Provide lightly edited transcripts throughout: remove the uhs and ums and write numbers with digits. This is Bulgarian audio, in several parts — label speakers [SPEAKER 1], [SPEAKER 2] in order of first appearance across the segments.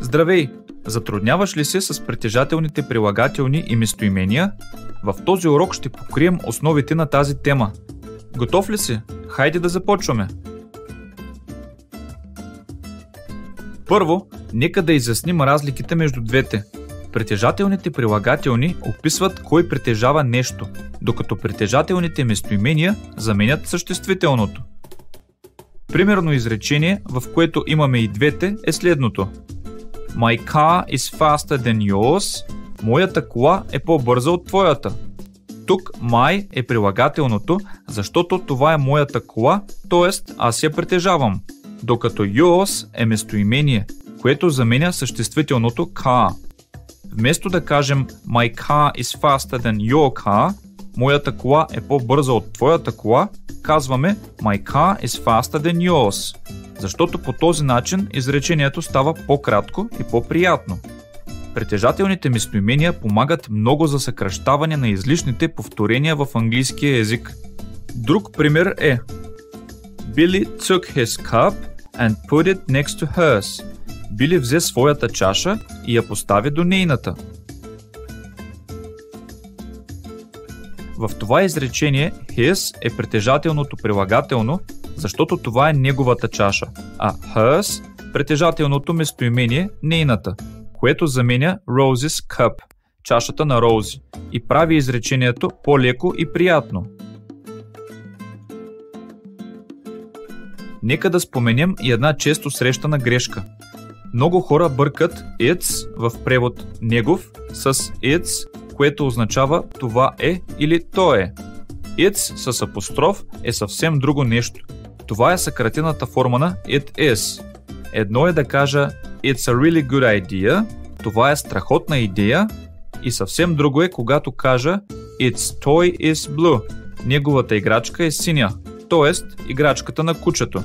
[SPEAKER 1] Здравей! Затрудняваш ли се с притежателните прилагателни и местоимения? В този урок ще покрием основите на тази тема. Готов ли си? Хайде да започваме! Първо, нека да изясним разликите между двете. Притежателните прилагателни описват кой притежава нещо, докато притежателните местоимения заменят съществителното. Примерно изречение, в което имаме и двете, е следното. My car is faster than yours. Моята кола е по-бърза от твоята. Тук my е прилагателното, защото това е моята кола, т.е. аз я притежавам. Докато yours е местоимение, което заменя съществителното car. Вместо да кажем My car is faster than your car, моята кола е по-бърза от твоята кола, казваме My car is faster than yours, защото по този начин изречението става по-кратко и по-приятно. Притежателните местоимения помагат много за съкращаване на излишните повторения в английския език. Друг пример е Billy took his cup and put it next to hers. Били взе своята чаша и я постави до нейната. В това изречение his е притежателното прилагателно, защото това е неговата чаша, а hers притежателното местоимение нейната, което заменя Rose's cup, чашата на Роузи, и прави изречението по-леко и приятно. Нека да споменем и една често срещана грешка. Много хора бъркат it's в превод негов с it's, което означава това е или то е. It's с апостроф е съвсем друго нещо. Това е съкратената форма на it is. Едно е да кажа it's a really good idea, това е страхотна идея, и съвсем друго е когато кажа its toy is blue, неговата играчка е синя, т.е. играчката на кучето.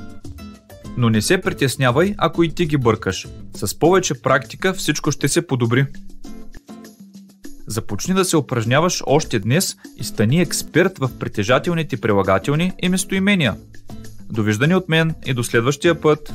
[SPEAKER 1] Но не се притеснявай, ако и ти ги бъркаш. С повече практика всичко ще се подобри. Започни да се упражняваш още днес и стани експерт в притежателните прилагателни и местоимения. Довиждане от мен и до следващия път!